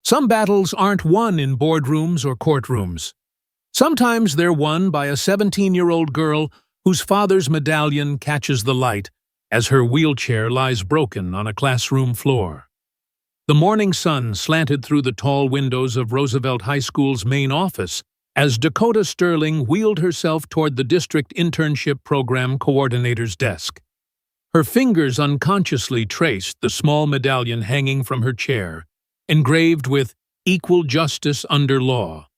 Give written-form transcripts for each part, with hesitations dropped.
Some battles aren't won in boardrooms or courtrooms. Sometimes they're won by a 17-year-old girl whose father's medallion catches the light as her wheelchair lies broken on a classroom floor. The morning sun slanted through the tall windows of Roosevelt High School's main office as Dakota Sterling wheeled herself toward the district internship program coordinator's desk. Her fingers unconsciously traced the small medallion hanging from her chair, engraved with "Equal Justice Under Law."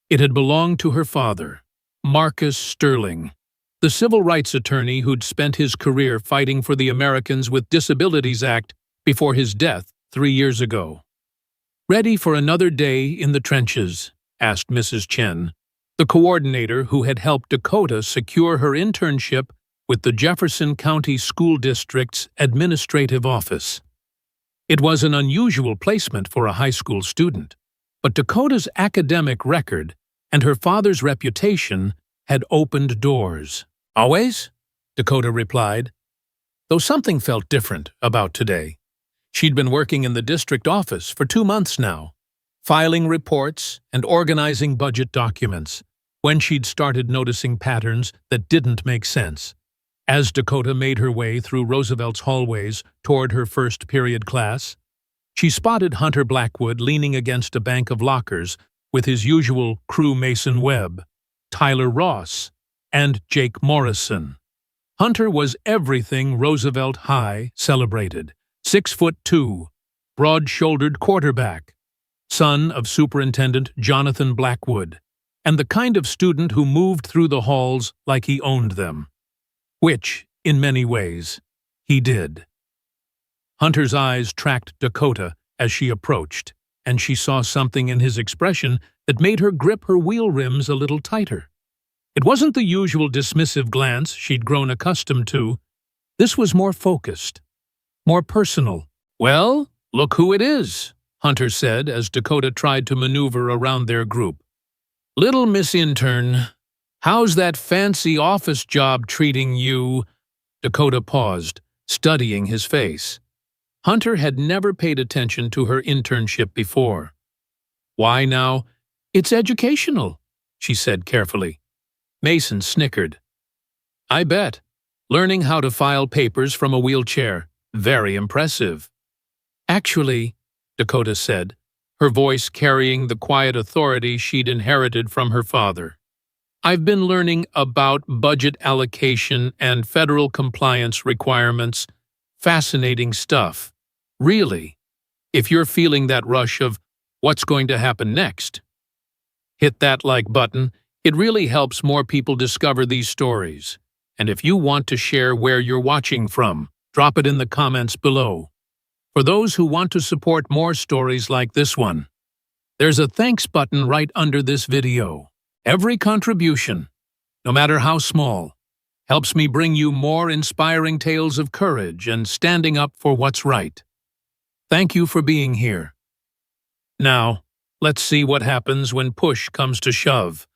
It had belonged to her father, Marcus Sterling, the civil rights attorney who'd spent his career fighting for the Americans with Disabilities Act before his death 3 years ago. "Ready for another day in the trenches?" asked Mrs. Chen, the coordinator who had helped Dakota secure her internship with the Jefferson County School District's administrative office. It was an unusual placement for a high school student, but Dakota's academic record and her father's reputation had opened doors. "Always?" Dakota replied, though something felt different about today. She'd been working in the district office for 2 months now, filing reports and organizing budget documents, when she'd started noticing patterns that didn't make sense. As Dakota made her way through Roosevelt's hallways toward her first period class, she spotted Hunter Blackwood leaning against a bank of lockers with his usual crew Mason Webb, Tyler Ross, and Jake Morrison. Hunter was everything Roosevelt High celebrated: 6'2", broad-shouldered quarterback, son of Superintendent Jonathan Blackwood, and the kind of student who moved through the halls like he owned them. Which, in many ways, he did. Hunter's eyes tracked Dakota as she approached, and she saw something in his expression that made her grip her wheel rims a little tighter. It wasn't the usual dismissive glance she'd grown accustomed to. This was more focused, more personal. "Well, look who it is," Hunter said as Dakota tried to maneuver around their group. "Little Miss Intern, how's that fancy office job treating you?" Dakota paused, studying his face. Hunter had never paid attention to her internship before. "Why now? It's educational," she said carefully. Mason snickered. "I bet. Learning how to file papers from a wheelchair. Very impressive." "Actually," Dakota said, her voice carrying the quiet authority she'd inherited from her father, "I've been learning about budget allocation and federal compliance requirements. Fascinating stuff. Really, if you're feeling that rush of what's going to happen next, hit that like button. It really helps more people discover these stories. And if you want to share where you're watching from, drop it in the comments below. For those who want to support more stories like this one, there's a thanks button right under this video. Every contribution, no matter how small, helps me bring you more inspiring tales of courage and standing up for what's right. Thank you for being here. Now, let's see what happens when push comes to shove.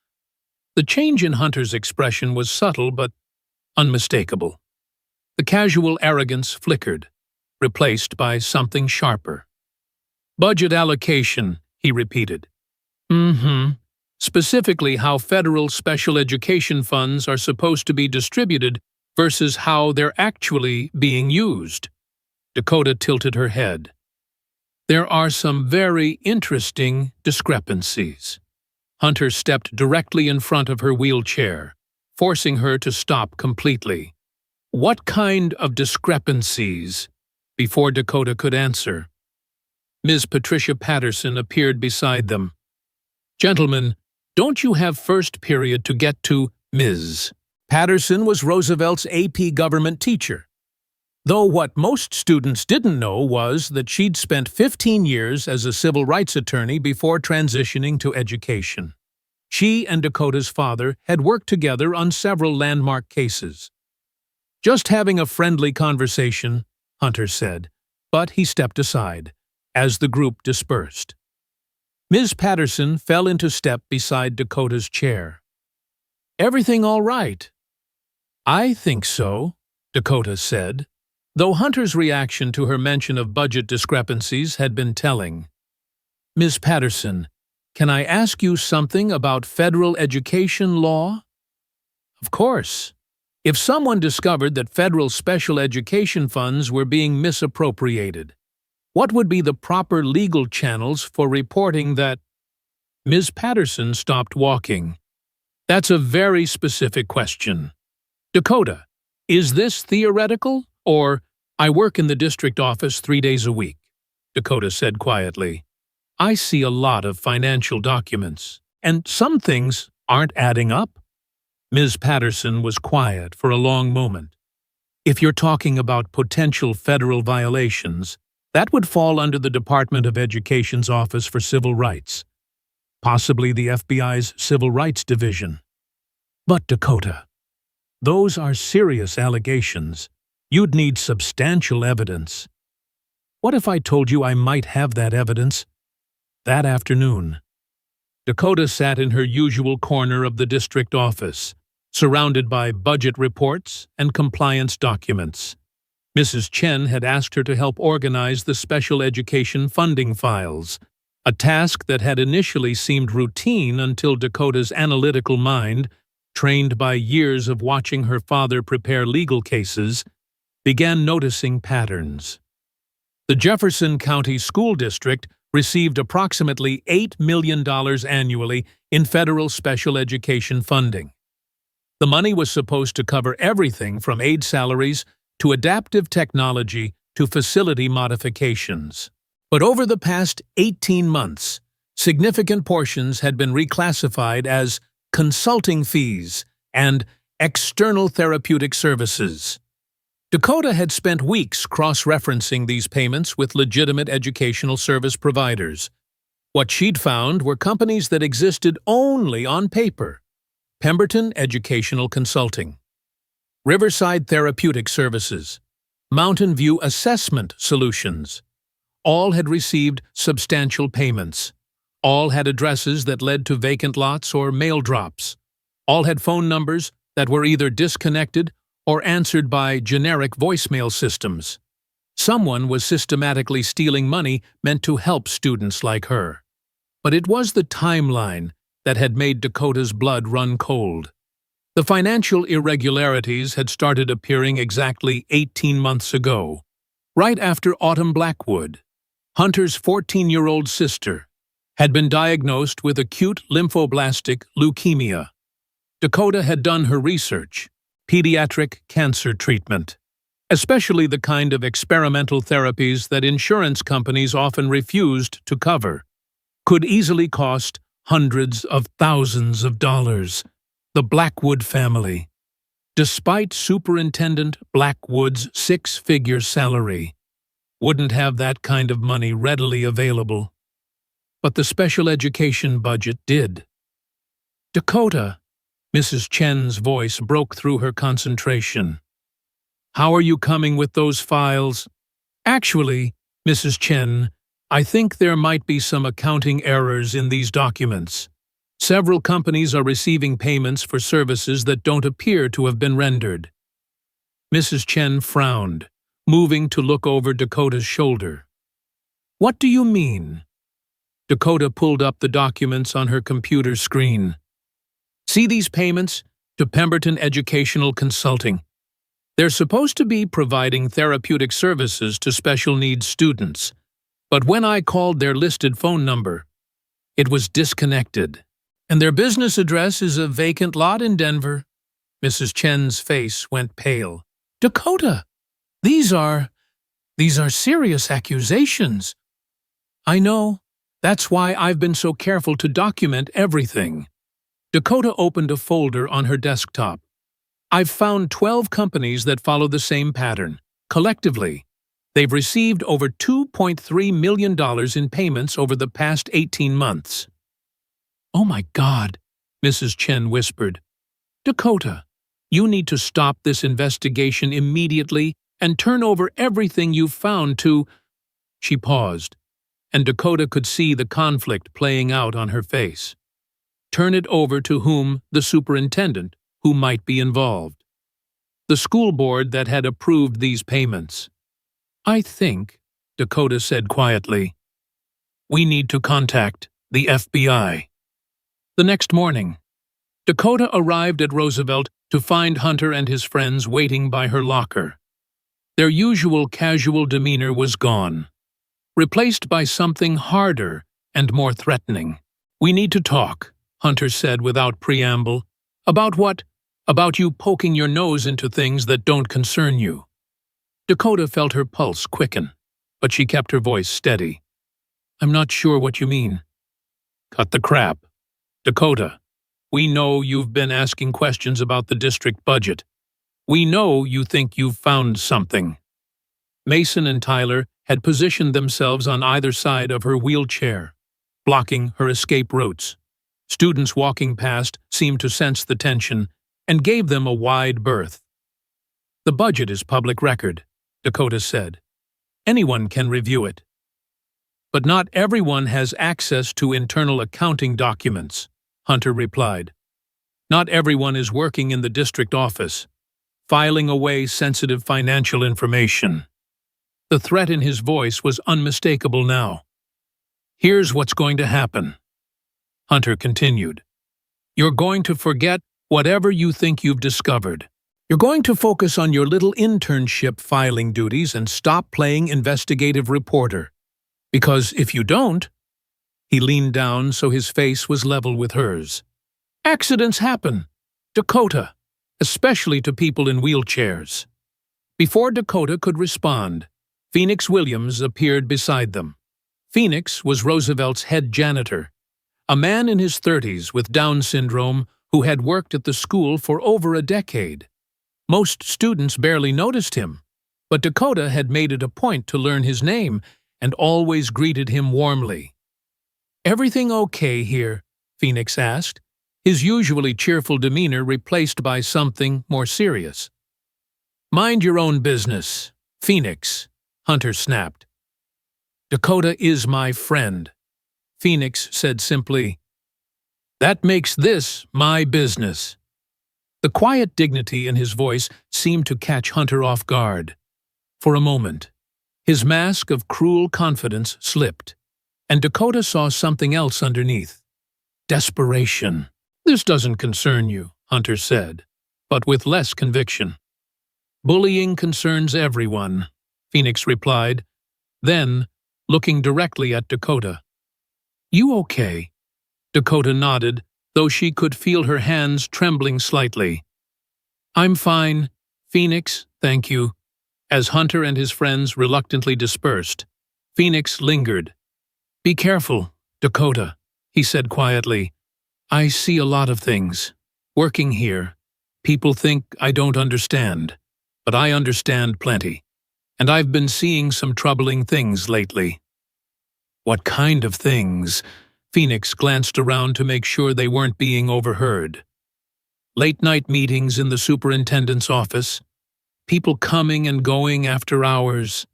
The change in Hunter's expression was subtle but unmistakable. The casual arrogance flickered, replaced by something sharper. "Budget allocation," he repeated. Specifically how federal special education funds are supposed to be distributed versus how they're actually being used." Dakota tilted her head. "There are some very interesting discrepancies." Hunter stepped directly in front of her wheelchair, forcing her to stop completely. "What kind of discrepancies?" Before Dakota could answer, Ms. Patricia Patterson appeared beside them. "Gentlemen, don't you have first period to get to, Ms.?" Patterson was Roosevelt's AP government teacher, though what most students didn't know was that she'd spent 15 years as a civil rights attorney before transitioning to education. She and Dakota's father had worked together on several landmark cases. "Just having a friendly conversation," Hunter said, but he stepped aside as the group dispersed. Ms. Patterson fell into step beside Dakota's chair. "Everything all right?" "I think so," Dakota said, though Hunter's reaction to her mention of budget discrepancies had been telling. Ms. Patterson, can I ask you something about federal education law? Of course. If someone discovered that federal special education funds were being misappropriated, what would be the proper legal channels for reporting that? Ms. Patterson stopped walking. That's a very specific question. Dakota, is this theoretical, or I work in the district office 3 days a week? Dakota said quietly. I see a lot of financial documents, and some things aren't adding up. Ms. Patterson was quiet for a long moment. If you're talking about potential federal violations, that would fall under the Department of Education's Office for Civil Rights, possibly the FBI's Civil Rights Division. But Dakota, those are serious allegations. You'd need substantial evidence. What if I told you I might have that evidence? That afternoon, Dakota sat in her usual corner of the district office, surrounded by budget reports and compliance documents. Mrs. Chen had asked her to help organize the special education funding files, a task that had initially seemed routine until Dakota's analytical mind, trained by years of watching her father prepare legal cases, began noticing patterns. The Jefferson County School District received approximately $8 million annually in federal special education funding. The money was supposed to cover everything from aide salaries to adaptive technology to facility modifications. But over the past 18 months, significant portions had been reclassified as consulting fees and external therapeutic services. Dakota had spent weeks cross-referencing these payments with legitimate educational service providers. What she'd found were companies that existed only on paper: Pemberton Educational Consulting, Riverside Therapeutic Services, Mountain View Assessment Solutions. All had received substantial payments. All had addresses that led to vacant lots or mail drops. All had phone numbers that were either disconnected or answered by generic voicemail systems. Someone was systematically stealing money meant to help students like her. But it was the timeline that had made Dakota's blood run cold. The financial irregularities had started appearing exactly 18 months ago, right after Autumn Blackwood, Hunter's 14-year-old sister, had been diagnosed with acute lymphoblastic leukemia. Dakota had done her research: pediatric cancer treatment, especially the kind of experimental therapies that insurance companies often refused to cover, could easily cost hundreds of thousands of dollars. The Blackwood family, despite Superintendent Blackwood's 6-figure salary, wouldn't have that kind of money readily available. But the special education budget did. Dakota, Mrs. Chen's voice broke through her concentration. How are you coming with those files? Actually, Mrs. Chen, I think there might be some accounting errors in these documents. Several companies are receiving payments for services that don't appear to have been rendered. Mrs. Chen frowned, moving to look over Dakota's shoulder. What do you mean? Dakota pulled up the documents on her computer screen. See these payments to Pemberton Educational Consulting. They're supposed to be providing therapeutic services to special needs students, but when I called their listed phone number, it was disconnected. And their business address is a vacant lot in Denver. Mrs. Chen's face went pale. Dakota, these are serious accusations. I know. That's why I've been so careful to document everything. Dakota opened a folder on her desktop. I've found 12 companies that follow the same pattern. Collectively, they've received over $2.3 million in payments over the past 18 months. Oh my God, Mrs. Chen whispered. Dakota, you need to stop this investigation immediately and turn over everything you've found to… She paused, and Dakota could see the conflict playing out on her face. Turn it over to whom? The superintendent, who might be involved. The school board that had approved these payments. I think, Dakota said quietly, We need to contact the FBI. The next morning, Dakota arrived at Roosevelt to find Hunter and his friends waiting by her locker. Their usual casual demeanor was gone, replaced by something harder and more threatening. "We need to talk," Hunter said without preamble. "About what? About you poking your nose into things that don't concern you." Dakota felt her pulse quicken, but she kept her voice steady. "I'm not sure what you mean." "Cut the crap. Dakota, we know you've been asking questions about the district budget. We know you think you've found something." Mason and Tyler had positioned themselves on either side of her wheelchair, blocking her escape routes. Students walking past seemed to sense the tension and gave them a wide berth. "The budget is public record," Dakota said. "Anyone can review it." "But not everyone has access to internal accounting documents," Hunter replied. "Not everyone is working in the district office, filing away sensitive financial information." The threat in his voice was unmistakable now. "Here's what's going to happen," Hunter continued. "You're going to forget whatever you think you've discovered. You're going to focus on your little internship filing duties and stop playing investigative reporter. Because if you don't—" He leaned down so his face was level with hers. "Accidents happen, Dakota, especially to people in wheelchairs." Before Dakota could respond, Phoenix Williams appeared beside them. Phoenix was Roosevelt's head janitor, a man in his 30s with Down syndrome who had worked at the school for over a decade. Most students barely noticed him, but Dakota had made it a point to learn his name and always greeted him warmly. "Everything okay here?" Phoenix asked, his usually cheerful demeanor replaced by something more serious. "Mind your own business, Phoenix," Hunter snapped. "Dakota is my friend," Phoenix said simply. "That makes this my business." The quiet dignity in his voice seemed to catch Hunter off guard. For a moment, his mask of cruel confidence slipped, and Dakota saw something else underneath. Desperation. "This doesn't concern you," Hunter said, but with less conviction. "Bullying concerns everyone," Phoenix replied, then, looking directly at Dakota. "You okay?" Dakota nodded, though she could feel her hands trembling slightly. "I'm fine, Phoenix, thank you." As Hunter and his friends reluctantly dispersed, Phoenix lingered. "Be careful, Dakota," he said quietly. "I see a lot of things. Working here, people think I don't understand, but I understand plenty. And I've been seeing some troubling things lately." "What kind of things?" Phoenix glanced around to make sure they weren't being overheard. "Late-night meetings in the superintendent's office, people coming and going after hours.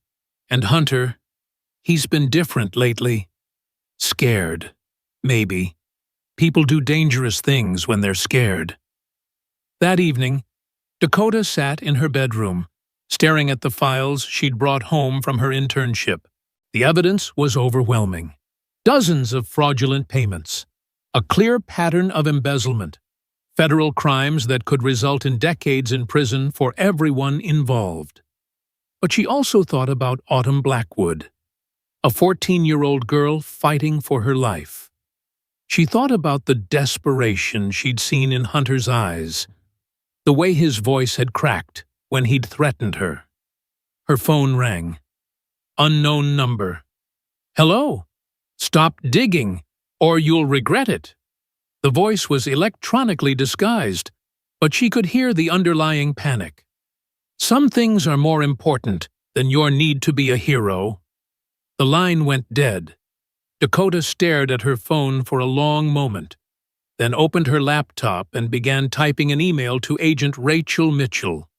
And Hunter, he's been different lately. Scared, maybe. People do dangerous things when they're scared." That evening, Dakota sat in her bedroom, staring at the files she'd brought home from her internship. The evidence was overwhelming. Dozens of fraudulent payments, a clear pattern of embezzlement, federal crimes that could result in decades in prison for everyone involved. But she also thought about Autumn Blackwood, a 14-year-old girl fighting for her life. She thought about the desperation she'd seen in Hunter's eyes, the way his voice had cracked when he'd threatened her. Her phone rang. Unknown number. "Hello? Stop digging, or you'll regret it." The voice was electronically disguised, but she could hear the underlying panic. "Some things are more important than your need to be a hero." The line went dead. Dakota stared at her phone for a long moment, then opened her laptop and began typing an email to Agent Rachel Mitchell.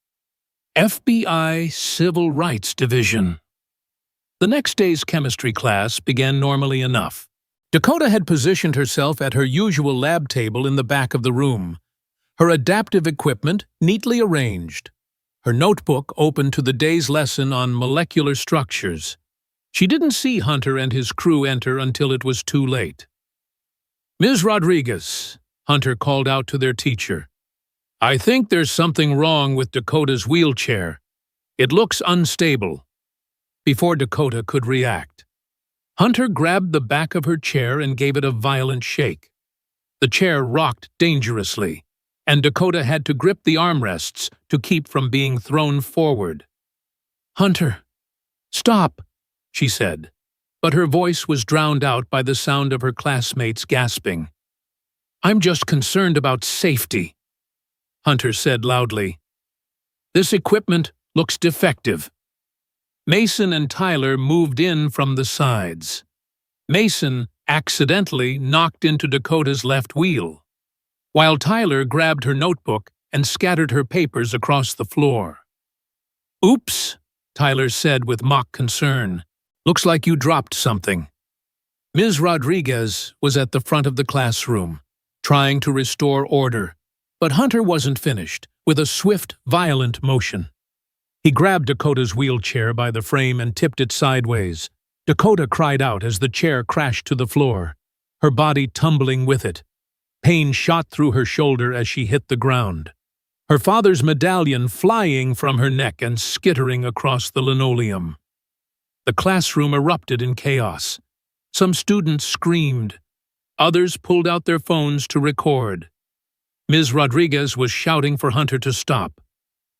FBI Civil Rights Division. The next day's chemistry class began normally enough. Dakota had positioned herself at her usual lab table in the back of the room, her adaptive equipment neatly arranged, her notebook open to the day's lesson on molecular structures. She didn't see Hunter and his crew enter until it was too late. "Ms. Rodriguez," Hunter called out to their teacher, "I think there's something wrong with Dakota's wheelchair. It looks unstable." Before Dakota could react, Hunter grabbed the back of her chair and gave it a violent shake. The chair rocked dangerously, and Dakota had to grip the armrests to keep from being thrown forward. "Hunter, stop," she said, but her voice was drowned out by the sound of her classmates gasping. "I'm just concerned about safety," Hunter said loudly. "This equipment looks defective." Mason and Tyler moved in from the sides. Mason accidentally knocked into Dakota's left wheel, while Tyler grabbed her notebook and scattered her papers across the floor. "Oops," Tyler said with mock concern. "Looks like you dropped something." Ms. Rodriguez was at the front of the classroom, trying to restore order, but Hunter wasn't finished. With a swift, violent motion, he grabbed Dakota's wheelchair by the frame and tipped it sideways. Dakota cried out as the chair crashed to the floor, her body tumbling with it. Pain shot through her shoulder as she hit the ground, her father's medallion flying from her neck and skittering across the linoleum. The classroom erupted in chaos. Some students screamed. Others pulled out their phones to record. Ms. Rodriguez was shouting for Hunter to stop,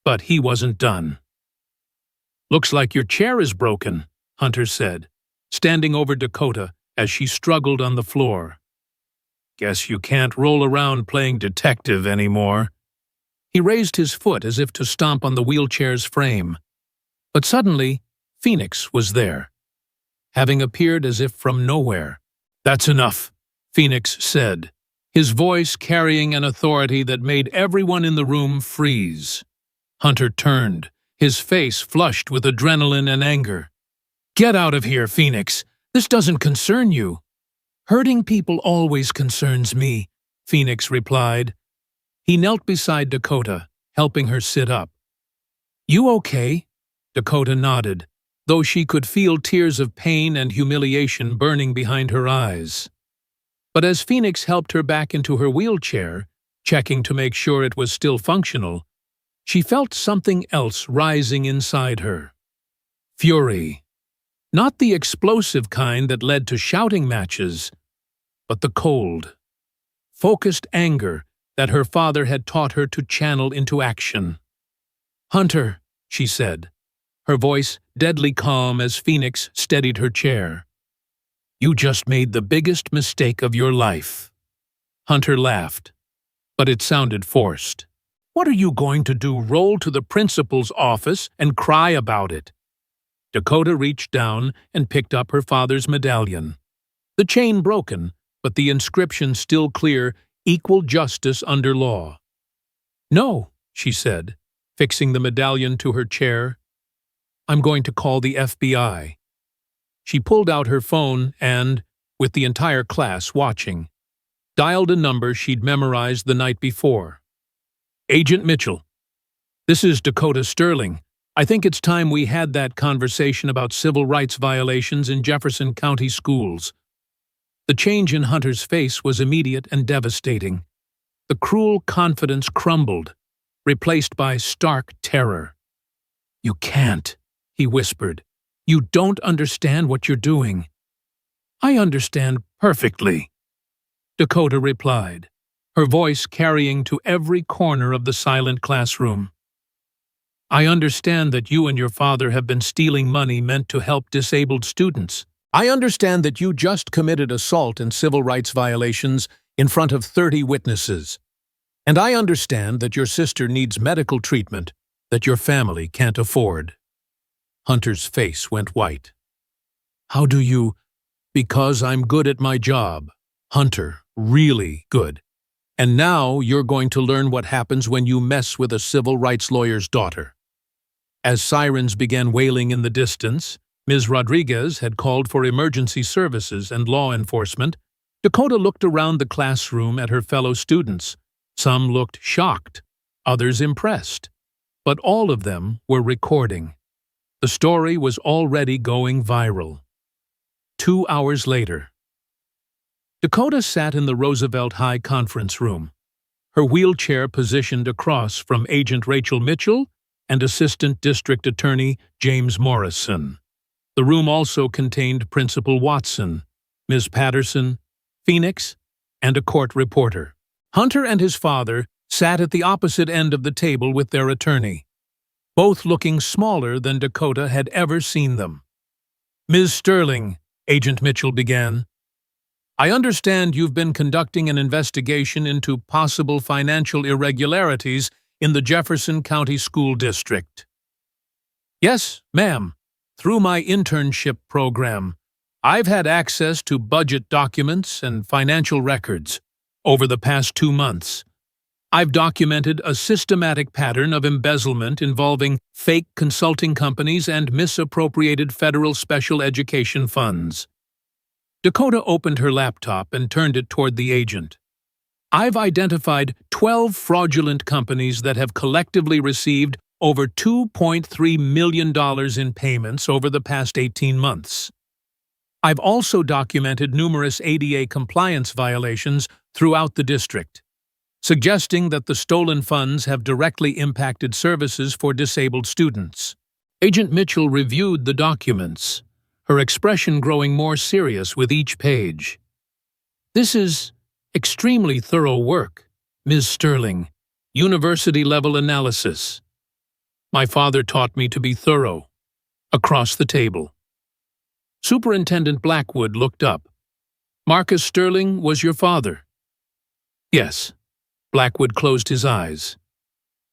but he wasn't done. "Looks like your chair is broken," Hunter said, standing over Dakota as she struggled on the floor. "Guess you can't roll around playing detective anymore." He raised his foot as if to stomp on the wheelchair's frame. But suddenly, Phoenix was there, having appeared as if from nowhere. "That's enough," Phoenix said, his voice carrying an authority that made everyone in the room freeze. Hunter turned, his face flushed with adrenaline and anger. "Get out of here, Phoenix. This doesn't concern you." "Hurting people always concerns me," Phoenix replied. He knelt beside Dakota, helping her sit up. "You okay?" Dakota nodded, though she could feel tears of pain and humiliation burning behind her eyes. But as Phoenix helped her back into her wheelchair, checking to make sure it was still functional, she felt something else rising inside her. Fury. Not the explosive kind that led to shouting matches, but the cold, focused anger that her father had taught her to channel into action. "Hunter," she said, her voice deadly calm as Phoenix steadied her chair. "You just made the biggest mistake of your life." Hunter laughed, but it sounded forced. "What are you going to do, roll to the principal's office and cry about it?" Dakota reached down and picked up her father's medallion. The chain broken, but the inscription still clear, "Equal justice under law." "No," she said, fixing the medallion to her chair. "I'm going to call the FBI." She pulled out her phone and, with the entire class watching, dialed a number she'd memorized the night before. "Agent Mitchell, this is Dakota Sterling. I think it's time we had that conversation about civil rights violations in Jefferson County schools." The change in Hunter's face was immediate and devastating. The cruel confidence crumbled, replaced by stark terror. "You can't," he whispered. "You don't understand what you're doing." "I understand perfectly," Dakota replied, her voice carrying to every corner of the silent classroom. "I understand that you and your father have been stealing money meant to help disabled students. I understand that you just committed assault and civil rights violations in front of 30 witnesses. And I understand that your sister needs medical treatment that your family can't afford." Hunter's face went white. "How do you—" "Because I'm good at my job, Hunter, really good. And now you're going to learn what happens when you mess with a civil rights lawyer's daughter." As sirens began wailing in the distance, Ms. Rodriguez had called for emergency services and law enforcement. Dakota looked around the classroom at her fellow students. Some looked shocked, others impressed, but all of them were recording. The story was already going viral. 2 hours later. Dakota sat in the Roosevelt High conference room, her wheelchair positioned across from Agent Rachel Mitchell and Assistant District Attorney James Morrison. The room also contained Principal Watson, Ms. Patterson, Phoenix, and a court reporter. Hunter and his father sat at the opposite end of the table with their attorney, both looking smaller than Dakota had ever seen them. "Ms. Sterling," Agent Mitchell began, "I understand you've been conducting an investigation into possible financial irregularities in the Jefferson County School District." "Yes, ma'am. Through my internship program, I've had access to budget documents and financial records. Over the past 2 months, I've documented a systematic pattern of embezzlement involving fake consulting companies and misappropriated federal special education funds." Dakota opened her laptop and turned it toward the agent. "I've identified 12 fraudulent companies that have collectively received over $2.3 million in payments over the past 18 months. I've also documented numerous ADA compliance violations throughout the district, suggesting that the stolen funds have directly impacted services for disabled students." Agent Mitchell reviewed the documents, her expression growing more serious with each page. "This is extremely thorough work, Ms. Sterling. University-level analysis. My father taught me to be thorough." Across the table, Superintendent Blackwood looked up. "Marcus Sterling was your father?" "Yes." Blackwood closed his eyes.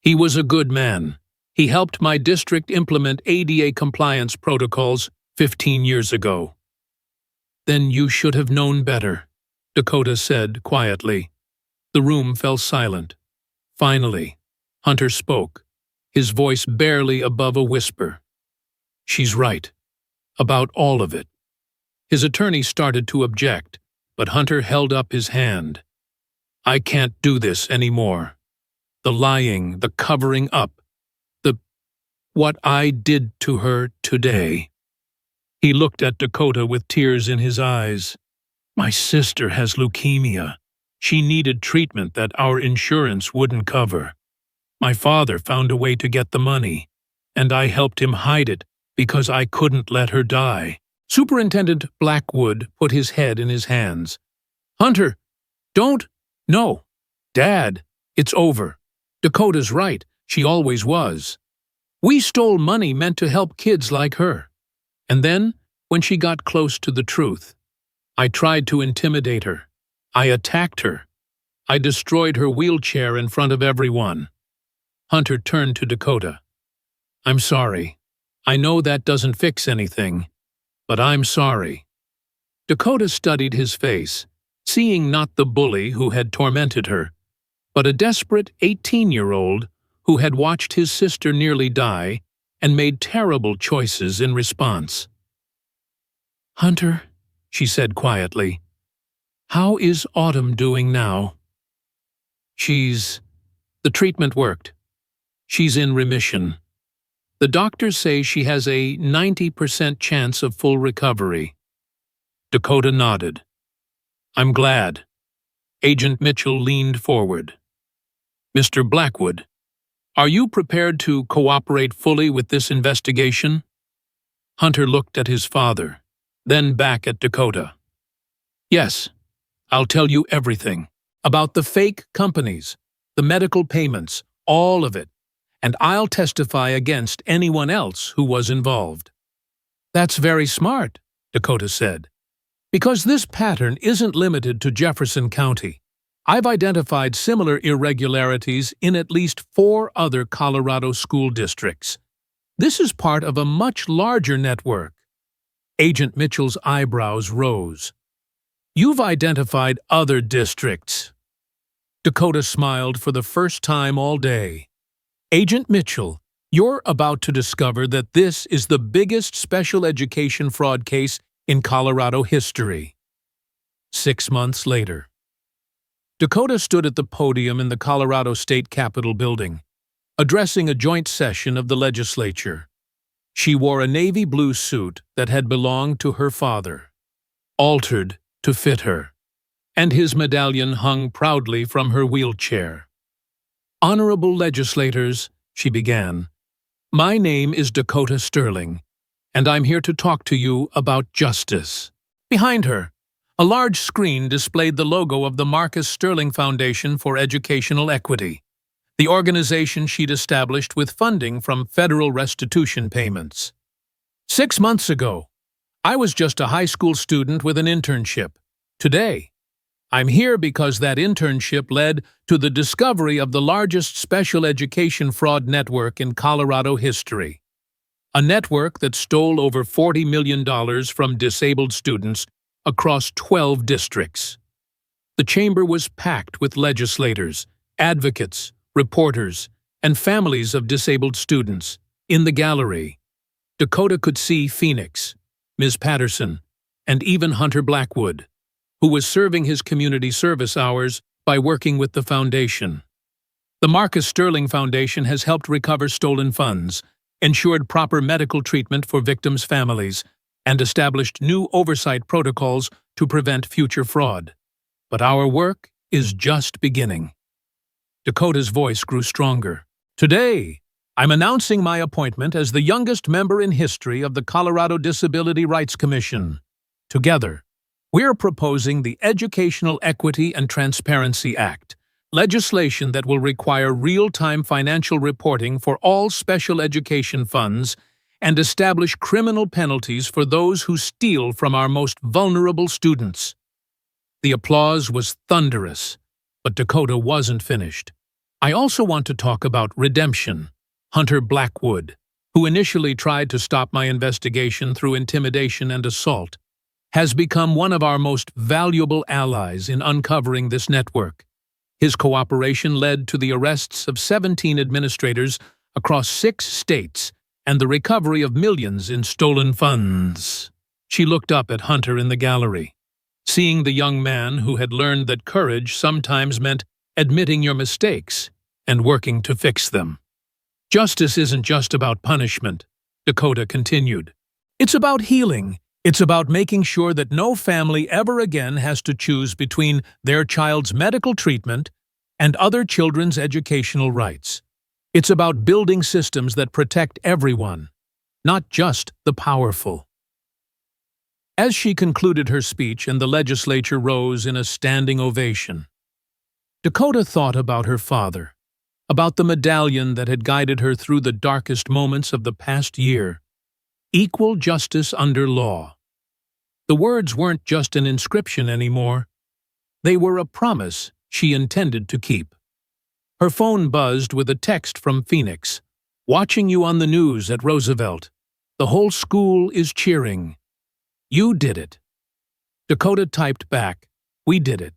"He was a good man. He helped my district implement ADA compliance protocols 15 years ago." "Then you should have known better," Dakota said quietly. The room fell silent. Finally, Hunter spoke, his voice barely above a whisper. "She's right. About all of it." His attorney started to object, but Hunter held up his hand. "I can't do this anymore. The lying, the covering up, what I did to her today." He looked at Dakota with tears in his eyes. "My sister has leukemia. She needed treatment that our insurance wouldn't cover. My father found a way to get the money, and I helped him hide it because I couldn't let her die." Superintendent Blackwood put his head in his hands. "Hunter, don't. No. Dad, it's over. Dakota's right. She always was. We stole money meant to help kids like her. And then, when she got close to the truth, I tried to intimidate her. I attacked her. I destroyed her wheelchair in front of everyone." Hunter turned to Dakota. "I'm sorry. I know that doesn't fix anything, but I'm sorry." Dakota studied his face, seeing not the bully who had tormented her, but a desperate 18-year-old who had watched his sister nearly die and made terrible choices in response. "Hunter," she said quietly, "how is Autumn doing now?" The treatment worked. She's in remission. The doctors say she has a 90% chance of full recovery." Dakota nodded. "I'm glad." Agent Mitchell leaned forward. "Mr. Blackwood, are you prepared to cooperate fully with this investigation?" Hunter looked at his father, then back at Dakota. "Yes, I'll tell you everything. About the fake companies, the medical payments, all of it. And I'll testify against anyone else who was involved." "That's very smart," Dakota said, "because this pattern isn't limited to Jefferson County. I've identified similar irregularities in at least 4 other Colorado school districts. This is part of a much larger network." Agent Mitchell's eyebrows rose. "You've identified other districts." Dakota smiled for the first time all day. "Agent Mitchell, you're about to discover that this is the biggest special education fraud case in Colorado history." 6 months later, Dakota stood at the podium in the Colorado State Capitol building, addressing a joint session of the legislature. She wore a navy blue suit that had belonged to her father. altered to fit her, and his medallion hung proudly from her wheelchair. "Honorable legislators," she began, "my name is Dakota Sterling, and I'm here to talk to you about justice." Behind her, a large screen displayed the logo of the Marcus Sterling Foundation for Educational Equity, the organization she'd established with funding from federal restitution payments. 6 months ago, I was just a high school student with an internship. Today, I'm here because that internship led to the discovery of the largest special education fraud network in Colorado history. A network that stole over $40 million from disabled students across 12 districts. The chamber was packed with legislators, advocates, reporters, and families of disabled students. In the gallery, Dakota could see Phoenix, Ms. Patterson, and even Hunter Blackwood, who was serving his community service hours by working with the foundation. The Marcus Sterling Foundation has helped recover stolen funds, ensured proper medical treatment for victims' families, and established new oversight protocols to prevent future fraud. But our work is just beginning. Dakota's voice grew stronger. Today, I'm announcing my appointment as the youngest member in history of the Colorado Disability Rights Commission. Together, we're proposing the Educational Equity and Transparency Act, legislation that will require real-time financial reporting for all special education funds and establish criminal penalties for those who steal from our most vulnerable students. The applause was thunderous, but Dakota wasn't finished. I also want to talk about redemption. Hunter Blackwood, who initially tried to stop my investigation through intimidation and assault, has become one of our most valuable allies in uncovering this network. His cooperation led to the arrests of 17 administrators across 6 states and the recovery of millions in stolen funds. She looked up at Hunter in the gallery, seeing the young man who had learned that courage sometimes meant admitting your mistakes and working to fix them. Justice isn't just about punishment, Dakota continued. It's about healing. It's about making sure that no family ever again has to choose between their child's medical treatment and other children's educational rights. It's about building systems that protect everyone, not just the powerful. As she concluded her speech and the legislature rose in a standing ovation, Dakota thought about her father, about the medallion that had guided her through the darkest moments of the past year. Equal justice under law. The words weren't just an inscription anymore. They were a promise she intended to keep. Her phone buzzed with a text from Phoenix. "Watching you on the news at Roosevelt. The whole school is cheering. You did it." Dakota typed back, "We did it,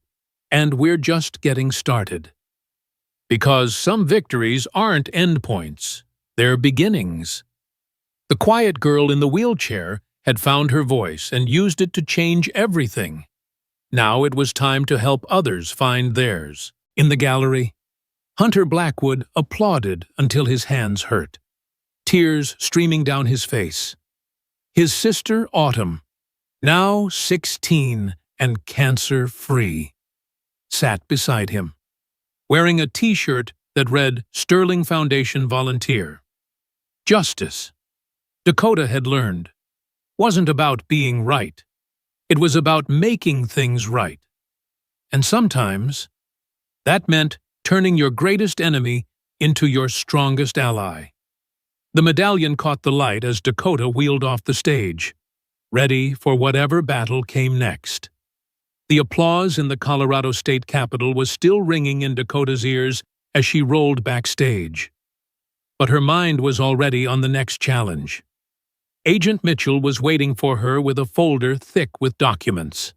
and we're just getting started." Because some victories aren't endpoints, they're beginnings. The quiet girl in the wheelchair had found her voice and used it to change everything. Now it was time to help others find theirs. In the gallery, Hunter Blackwood applauded until his hands hurt, tears streaming down his face. His sister, Autumn, now 16 and cancer-free, sat beside him, wearing a T-shirt that read Sterling Foundation Volunteer. Justice, Dakota had learned, wasn't about being right. It was about making things right. And sometimes, that meant turning your greatest enemy into your strongest ally. The medallion caught the light as Dakota wheeled off the stage, ready for whatever battle came next. The applause in the Colorado State Capitol was still ringing in Dakota's ears as she rolled backstage. But her mind was already on the next challenge. Agent Mitchell was waiting for her with a folder thick with documents.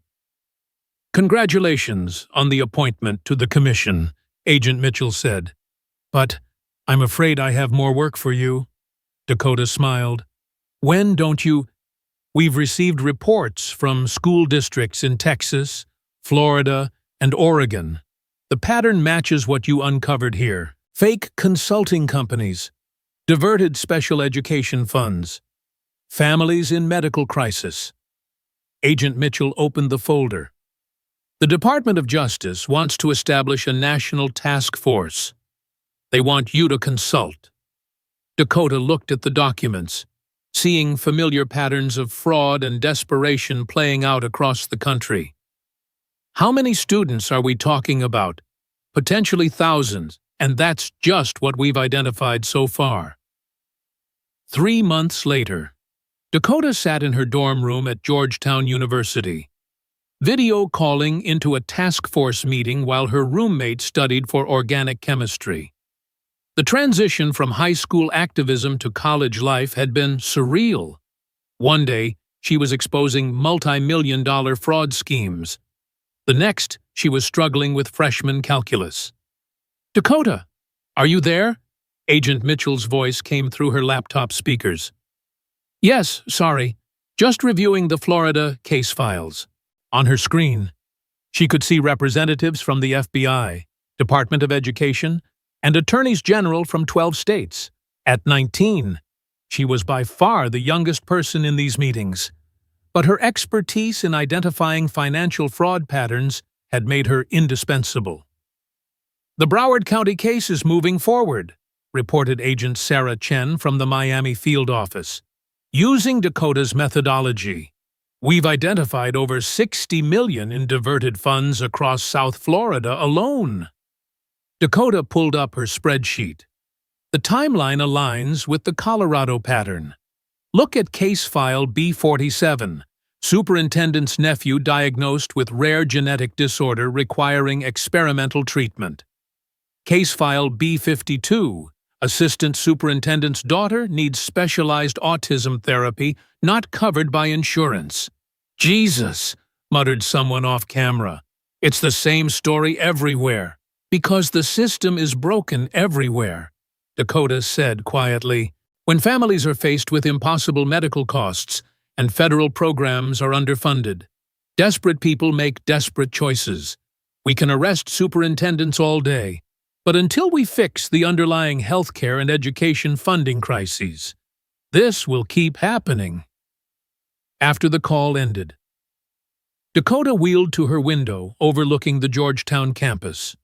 "Congratulations on the appointment to the commission," Agent Mitchell said. "But I'm afraid I have more work for you." Dakota smiled. "When don't you—" "We've received reports from school districts in Texas, Florida, and Oregon. The pattern matches what you uncovered here. Fake consulting companies, diverted special education funds, families in medical crisis. Agent Mitchell opened the folder. The Department of Justice wants to establish a national task force. They want you to consult. Dakota looked at the documents, seeing familiar patterns of fraud and desperation playing out across the country. How many students are we talking about? Potentially thousands, and that's just what we've identified so far. 3 months later, Dakota sat in her dorm room at Georgetown University, video calling into a task force meeting while her roommate studied for organic chemistry. The transition from high school activism to college life had been surreal. One day, she was exposing multi-million-dollar fraud schemes. The next, she was struggling with freshman calculus. "Dakota, are you there?" Agent Mitchell's voice came through her laptop speakers. "Yes, sorry. Just reviewing the Florida case files." On her screen, she could see representatives from the FBI, Department of Education, and attorneys general from 12 states. At 19, she was by far the youngest person in these meetings, but her expertise in identifying financial fraud patterns had made her indispensable. "The Broward County case is moving forward," reported Agent Sarah Chen from the Miami field office. "Using Dakota's methodology, we've identified over $60 million in diverted funds across South Florida alone." Dakota pulled up her spreadsheet. The timeline aligns with the Colorado pattern. Look at case file B47, superintendent's nephew diagnosed with rare genetic disorder requiring experimental treatment. Case file B52, assistant superintendent's daughter needs specialized autism therapy not covered by insurance. "Jesus," muttered someone off camera. "It's the same story everywhere. Because the system is broken everywhere," Dakota said quietly. "When families are faced with impossible medical costs and federal programs are underfunded, desperate people make desperate choices. We can arrest superintendents all day, but until we fix the underlying healthcare and education funding crises, this will keep happening." After the call ended, Dakota wheeled to her window overlooking the Georgetown campus.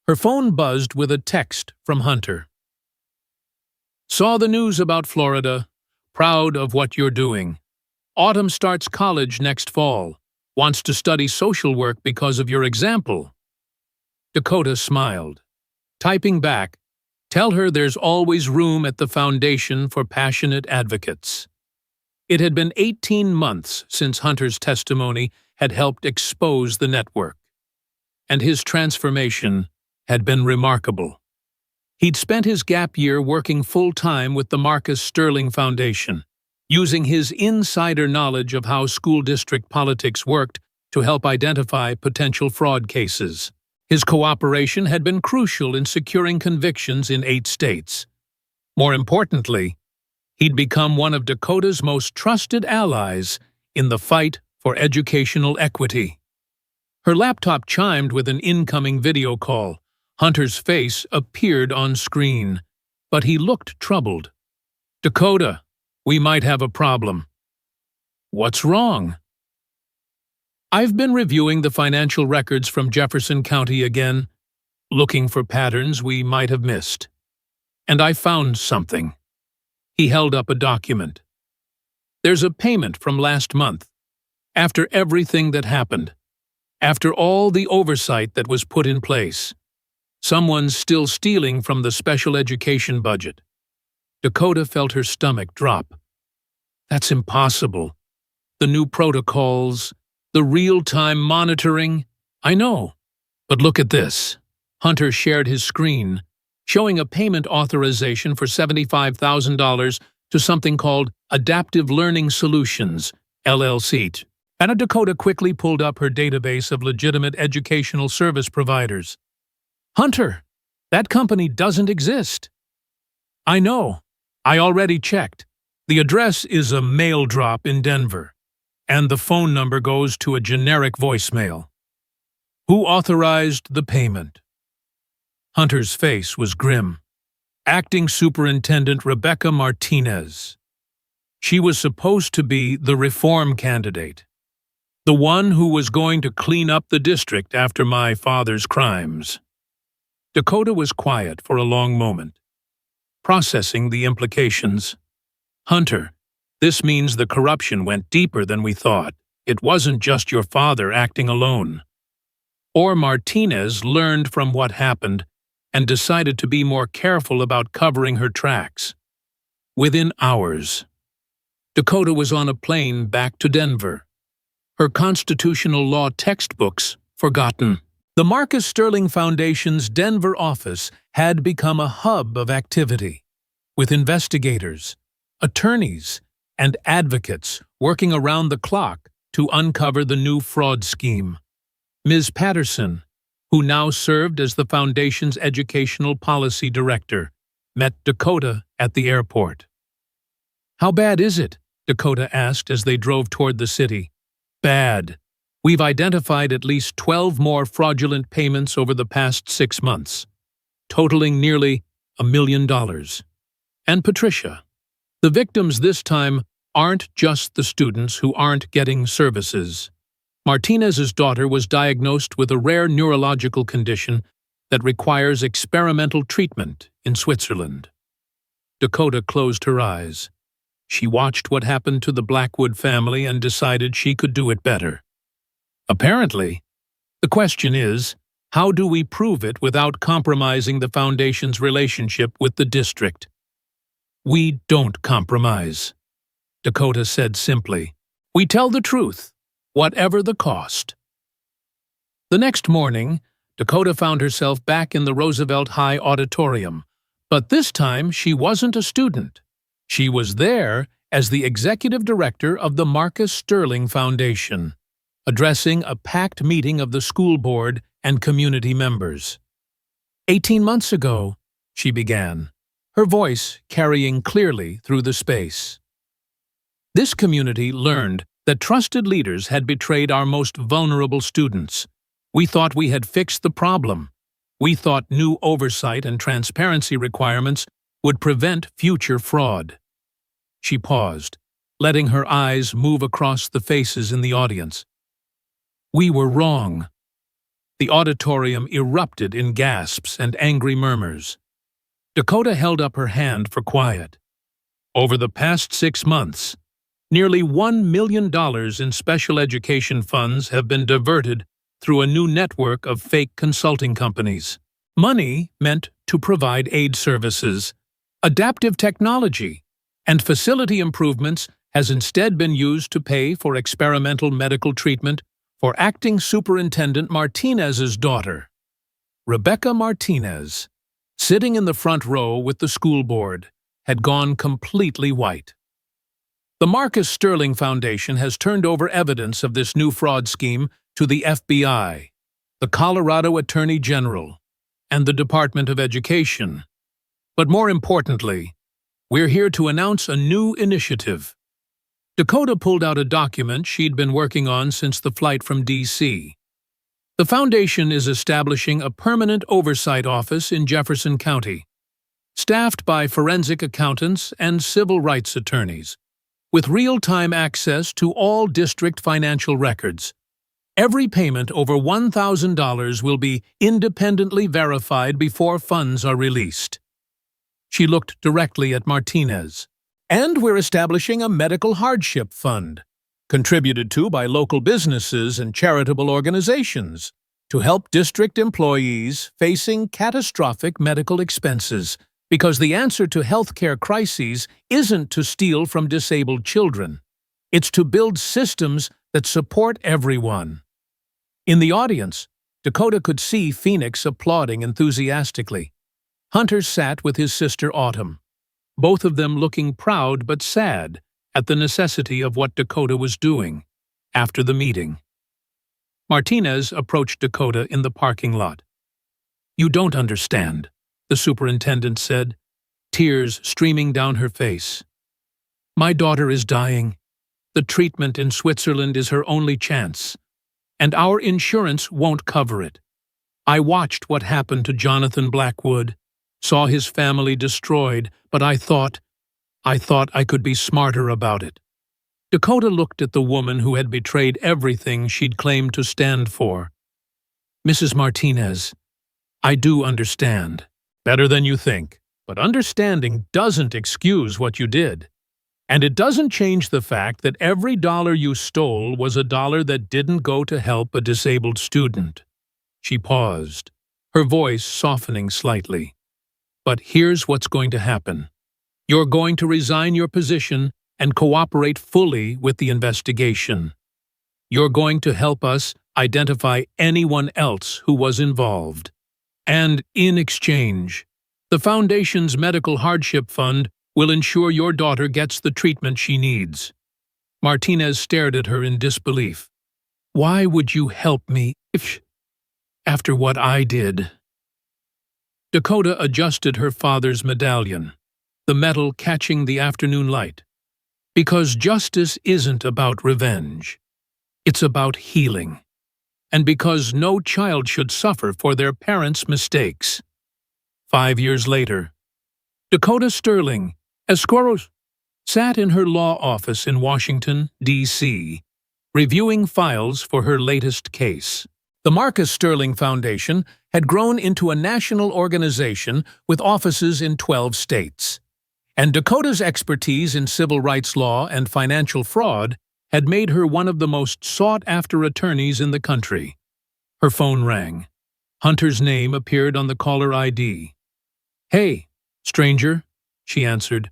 Her phone buzzed with a text from Hunter. "Saw the news about Florida. Proud of what you're doing. Autumn starts college next fall. Wants to study social work because of your example." Dakota smiled. Typing back, "Tell her there's always room at the foundation for passionate advocates." It had been 18 months since Hunter's testimony had helped expose the network, and his transformation had been remarkable. He'd spent his gap year working full-time with the Marcus Sterling Foundation, using his insider knowledge of how school district politics worked to help identify potential fraud cases. His cooperation had been crucial in securing convictions in 8 states. More importantly, he'd become one of Dakota's most trusted allies in the fight for educational equity. Her laptop chimed with an incoming video call. Hunter's face appeared on screen, but he looked troubled. "Dakota, we might have a problem." "What's wrong?" "I've been reviewing the financial records from Jefferson County again, looking for patterns we might have missed. And I found something." He held up a document. "There's a payment from last month. After everything that happened, after all the oversight that was put in place, someone's still stealing from the special education budget." Dakota felt her stomach drop. "That's impossible. The new protocols, the real-time monitoring. I know. But look at this." Hunter shared his screen, showing a payment authorization for $75,000 to something called Adaptive Learning Solutions, LLC. And Dakota quickly pulled up her database of legitimate educational service providers. "Hunter, that company doesn't exist." "I know. I already checked. The address is a mail drop in Denver, and the phone number goes to a generic voicemail." "Who authorized the payment?" Hunter's face was grim. "Acting Superintendent Rebecca Martinez. She was supposed to be the reform candidate. The one who was going to clean up the district after my father's crimes. Dakota was quiet for a long moment, processing the implications. Hunter, this means the corruption went deeper than we thought. It wasn't just your father acting alone. Or Martinez learned from what happened and decided to be more careful about covering her tracks. Within hours, Dakota was on a plane back to Denver, her constitutional law textbooks forgotten. The Marcus Sterling Foundation's Denver office had become a hub of activity, with investigators, attorneys, and advocates working around the clock to uncover the new fraud scheme. Ms. Patterson, who now served as the Foundation's Educational Policy Director, met Dakota at the airport. "How bad is it?" Dakota asked as they drove toward the city. "Bad. We've identified at least 12 more fraudulent payments over the past 6 months, totaling nearly $1 million. And Patricia, the victims this time aren't just the students who aren't getting services. Martinez's daughter was diagnosed with a rare neurological condition that requires experimental treatment in Switzerland." Dakota closed her eyes. She watched what happened to the Blackwood family and decided she could do it better. Apparently, the question is, how do we prove it without compromising the Foundation's relationship with the district? "We don't compromise," Dakota said simply. "We tell the truth, whatever the cost." The next morning, Dakota found herself back in the Roosevelt High Auditorium, but this time she wasn't a student. She was there as the executive director of the Marcus Sterling Foundation, addressing a packed meeting of the school board and community members. 18 months ago, she began, her voice carrying clearly through the space. This community learned that trusted leaders had betrayed our most vulnerable students. We thought we had fixed the problem. We thought new oversight and transparency requirements would prevent future fraud. She paused, letting her eyes move across the faces in the audience. We were wrong. The auditorium erupted in gasps and angry murmurs. Dakota held up her hand for quiet. Over the past 6 months, nearly $1 million in special education funds have been diverted through a new network of fake consulting companies. Money meant to provide aid services, adaptive technology, and facility improvements has instead been used to pay for experimental medical treatment for acting Superintendent Martinez's daughter. Rebecca Martinez, sitting in the front row with the school board, had gone completely white. The Marcus Sterling Foundation has turned over evidence of this new fraud scheme to the FBI, the Colorado Attorney General, and the Department of Education. But more importantly, we're here to announce a new initiative. Dakota pulled out a document she'd been working on since the flight from D.C. The Foundation is establishing a permanent oversight office in Jefferson County, staffed by forensic accountants and civil rights attorneys, with real-time access to all district financial records. Every payment over $1,000 will be independently verified before funds are released. She looked directly at Martinez. "And we're establishing a medical hardship fund, contributed to by local businesses and charitable organizations, to help district employees facing catastrophic medical expenses, because the answer to healthcare crises isn't to steal from disabled children. It's to build systems that support everyone." In the audience, Dakota could see Phoenix applauding enthusiastically. Hunter sat with his sister Autumn, both of them looking proud but sad at the necessity of what Dakota was doing. After the meeting, Martinez approached Dakota in the parking lot. "You don't understand," the superintendent said, tears streaming down her face. "My daughter is dying. The treatment in Switzerland is her only chance, and our insurance won't cover it. I watched what happened to Jonathan Blackwood, saw his family destroyed, but I thought I could be smarter about it. Dakota looked at the woman who had betrayed everything she'd claimed to stand for. "Mrs. Martinez, I do understand. Better than you think. But understanding doesn't excuse what you did. And it doesn't change the fact that every dollar you stole was a dollar that didn't go to help a disabled student." She paused, her voice softening slightly. "But here's what's going to happen. You're going to resign your position and cooperate fully with the investigation. You're going to help us identify anyone else who was involved. And in exchange, the Foundation's Medical Hardship Fund will ensure your daughter gets the treatment she needs." Martinez stared at her in disbelief. "Why would you help me after what I did?" Dakota adjusted her father's medallion, the metal catching the afternoon light. "Because justice isn't about revenge. It's about healing. And because no child should suffer for their parents' mistakes." 5 years later, Dakota Sterling, Esquerros, sat in her law office in Washington, D.C., reviewing files for her latest case. The Marcus Sterling Foundation had grown into a national organization with offices in 12 states. And Dakota's expertise in civil rights law and financial fraud had made her one of the most sought-after attorneys in the country. Her phone rang. Hunter's name appeared on the caller ID. "Hey, stranger," she answered.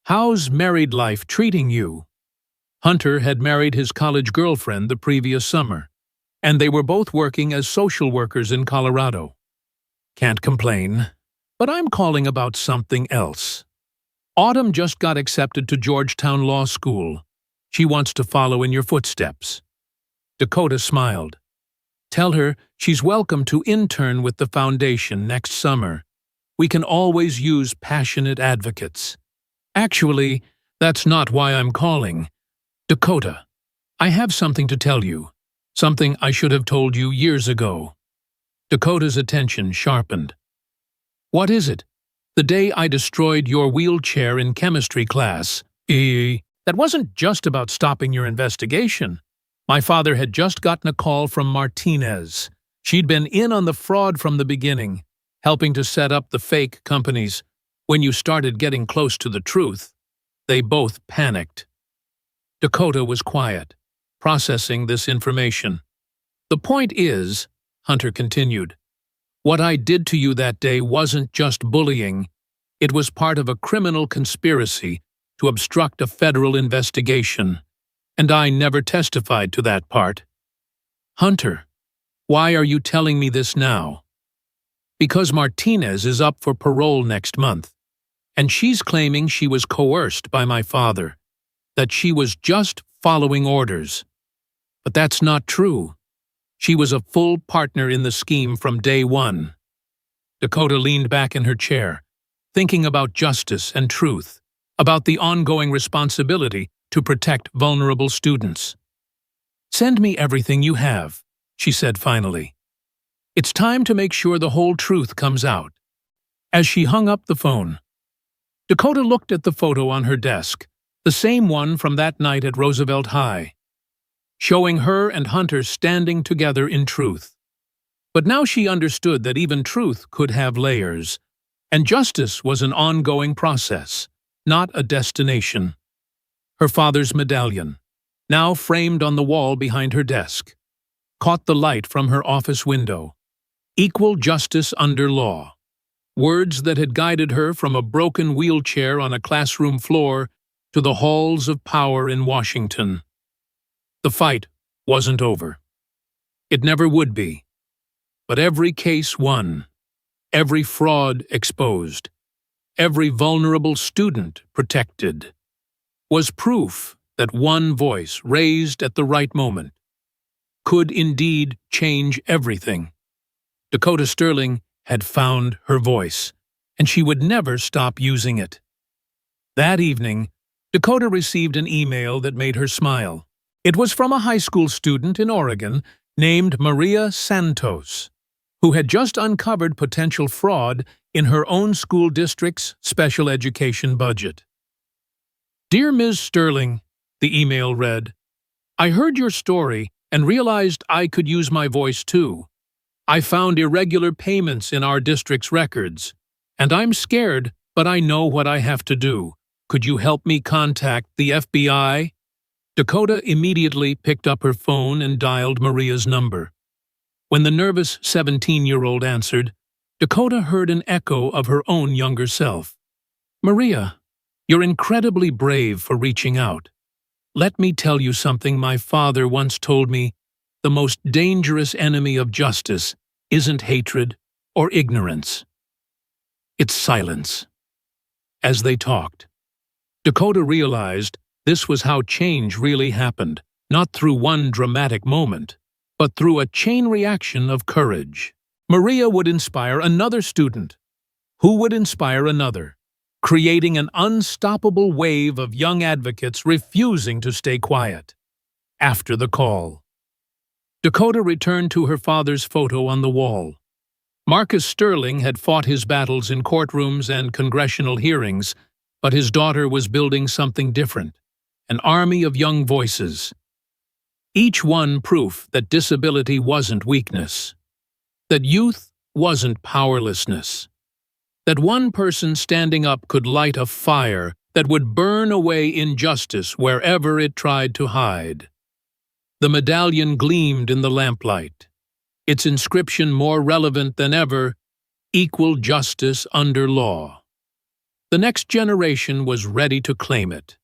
"How's married life treating you?" Hunter had married his college girlfriend the previous summer, and they were both working as social workers in Colorado. "Can't complain, but I'm calling about something else. Autumn just got accepted to Georgetown Law School. She wants to follow in your footsteps." Dakota smiled. "Tell her she's welcome to intern with the foundation next summer. We can always use passionate advocates." "Actually, that's not why I'm calling. Dakota, I have something to tell you. Something I should have told you years ago." Dakota's attention sharpened. "What is it?" "The day I destroyed your wheelchair in chemistry class. That wasn't just about stopping your investigation. My father had just gotten a call from Martinez. She'd been in on the fraud from the beginning, helping to set up the fake companies. When you started getting close to the truth, they both panicked." Dakota was quiet, processing this information. "The point is," Hunter continued, "what I did to you that day wasn't just bullying. It was part of a criminal conspiracy to obstruct a federal investigation, and I never testified to that part." "Hunter, why are you telling me this now?" "Because Martinez is up for parole next month, and she's claiming she was coerced by my father, that she was just following orders. But that's not true. She was a full partner in the scheme from day one." Dakota leaned back in her chair, thinking about justice and truth, about the ongoing responsibility to protect vulnerable students. "Send me everything you have," she said finally. "It's time to make sure the whole truth comes out." As she hung up the phone, Dakota looked at the photo on her desk, the same one from that night at Roosevelt High, showing her and Hunter standing together in truth. But now she understood that even truth could have layers, and justice was an ongoing process, not a destination. Her father's medallion, now framed on the wall behind her desk, caught the light from her office window. Equal justice under law. Words that had guided her from a broken wheelchair on a classroom floor to the halls of power in Washington. The fight wasn't over. It never would be. But every case won, every fraud exposed, every vulnerable student protected, was proof that one voice raised at the right moment could indeed change everything. Dakota Sterling had found her voice, and she would never stop using it. That evening, Dakota received an email that made her smile. It was from a high school student in Oregon named Maria Santos, who had just uncovered potential fraud in her own school district's special education budget. "Dear Ms. Sterling, The email read, "I heard your story and realized I could use my voice too. I found irregular payments in our district's records, and I'm scared, but I know what I have to do. Could you help me contact the FBI?" Dakota immediately picked up her phone and dialed Maria's number. When the nervous 17-year-old answered, Dakota heard an echo of her own younger self. "Maria, you're incredibly brave for reaching out. Let me tell you something my father once told me. The most dangerous enemy of justice isn't hatred or ignorance. It's silence." As they talked, Dakota realized this was how change really happened, not through one dramatic moment, but through a chain reaction of courage. Maria would inspire another student, who would inspire another, creating an unstoppable wave of young advocates refusing to stay quiet. After the call, Dakota returned to her father's photo on the wall. Marcus Sterling had fought his battles in courtrooms and congressional hearings, but his daughter was building something different, an army of young voices. Each one proof that disability wasn't weakness, that youth wasn't powerlessness, that one person standing up could light a fire that would burn away injustice wherever it tried to hide. The medallion gleamed in the lamplight, its inscription more relevant than ever: equal justice under law. The next generation was ready to claim it.